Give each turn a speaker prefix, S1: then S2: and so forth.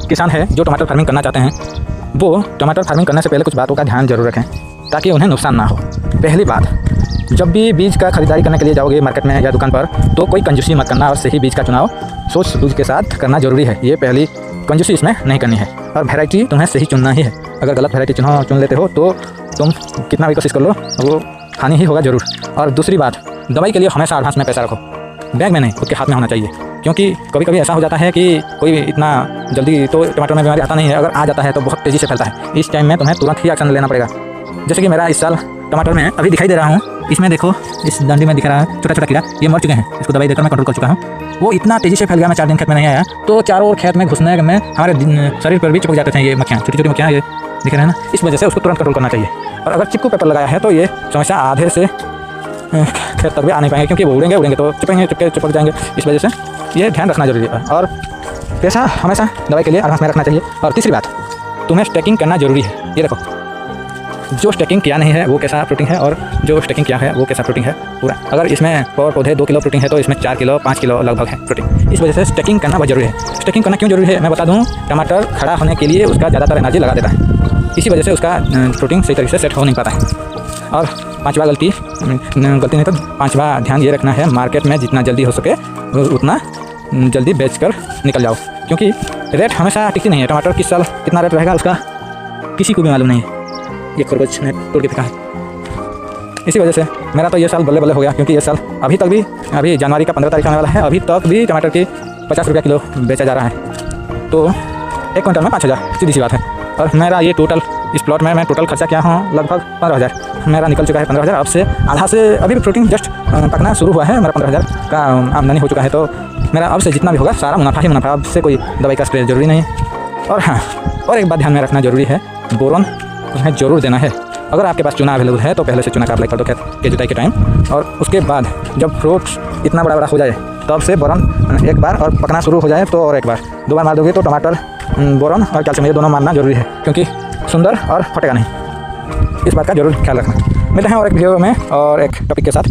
S1: किसान है जो टमाटर फार्मिंग करना चाहते हैं वो टमाटर फार्मिंग करने से पहले कुछ बातों का ध्यान जरूर रखें ताकि उन्हें नुकसान ना हो। पहली बात, जब भी बीज का खरीदारी करने के लिए जाओगे मार्केट में या दुकान पर तो कोई कंजूसी मत करना और सही बीज का चुनाव सोच सूझ के साथ करना जरूरी है। ये पहली कंजूसी इसमें नहीं करनी है। और वैरायटी तुम्हें सही चुनना ही है। अगर गलत वैरायटी चुन लेते हो तो तुम कितना भी कोशिश कर लो वो हानि ही होगा जरूर। और दूसरी बात, दवाई के लिए हमेशा एडवांस में पैसा रखो, बैंक में नहीं, खुद के हाथ में होना चाहिए। क्योंकि कभी कभी ऐसा हो जाता है कि कोई इतना जल्दी तो टमाटर में बीमारी आता नहीं है, अगर आ जाता है तो बहुत तेज़ी से फैलता है। इस टाइम में तुम्हें तुरंत ही एक्शन लेना पड़ेगा। जैसे कि मेरा इस साल टमाटर में अभी दिखाई दे रहा हूँ, इसमें देखो इस डंडी में दिख रहा है छोटा छोटा कीड़ा, ये मर चुके हैं। इसको दवाई देकर मैं कंट्रोल कर चुका हूँ। वो इतना तेज़ी से फैल गया, मैं 4 दिन खेत में नहीं आया तो चारों ओर खेत में घुसने में हमारे शरीर पर भी चिपक जाते थे ये मक्खियाँ, छोटी छोटी मक्खियाँ, ये दिख रहे हैं ना। इस वजह से उसको तुरंत कंट्रोल करना चाहिए। और अगर चिपकू पेपर लगाया है तो ये समस्या आधे से खेत तक भी आ नहीं पाएंगे, क्योंकि वो उड़ेंगे तो चिपक जाएंगे। इस वजह से ये ध्यान रखना जरूरी है। और पैसा हमेशा दवाई के लिए एडवांस में रखना चाहिए। और तीसरी बात, तुम्हें स्टैकिंग करना जरूरी है। ये देखो, जो स्टैकिंग किया नहीं है वो कैसा प्रोटीन है और जो स्टैकिंग किया है वो कैसा प्रोटीन है पूरा। अगर इसमें पौधे 2 किलो प्रोटीन है तो इसमें 4 किलो 5 किलो लगभग है प्रोटीन। इस वजह से स्टैकिंग करना बहुत जरूरी है। स्टैकिंग करना क्यों जरूरी है मैं बता दूं। टमाटर खड़ा होने के लिए उसका ज़्यादातर एनर्जी लगा देता है, इसी वजह से उसका प्रोटीन सही तरीके से सेट हो नहीं पाता है। और पांचवा गलती नहीं तो पांचवा ध्यान ये रखना है, मार्केट में जितना जल्दी हो सके उतना जल्दी बेच कर निकल जाओ, क्योंकि रेट हमेशा टिकती नहीं है। टमाटर किस साल कितना रेट रहेगा उसका किसी को भी मालूम नहीं है। ये खरगोश ने तोड़ के फेंका है। इसी वजह से मेरा तो ये साल बल्ले बल्ले हो गया, क्योंकि ये साल अभी तक भी, अभी जनवरी का 15 तारीख आने वाला है, अभी तक भी टमाटर की 50 रुपये किलो बेचा जा रहा है। तो 1 क्विंटल में 5000, सीधी सी बात है। और मेरा ये टोटल इस प्लॉट में मैं टोटल खर्चा किया हूँ लगभग 15,000 मेरा निकल चुका है। 15,000 अब से आधा से अभी भी प्रोटीन जस्ट पकना शुरू हुआ है। मेरा 15,000 का आमदनी हो चुका है। तो मेरा अब से जितना भी होगा सारा मुनाफा ही मुनाफा। अब से कोई दवाई का स्प्रे जरूरी नहीं है। और हाँ, और एक बात ध्यान में रखना जरूरी है, बोरोन उन्हें जरूर देना है। अगर आपके पास चूना अवेलेबल है तो पहले से चूना का अप्लाई कर दो खेत के जुताई के टाइम। और उसके बाद जब फ्रूट इतना बड़ा हो जाए तब से बोरॉन एक बार, और पकना शुरू हो जाए तो और एक बार, 2 बार मार दोगे तो टमाटर बोरॉन और कैल्शियम ये दोनों मारना जरूरी है, क्योंकि सुंदर और फटेगा नहीं। इस बात का जरूर ख्याल रखना। मिलते हैं और एक वीडियो में और एक टॉपिक के साथ।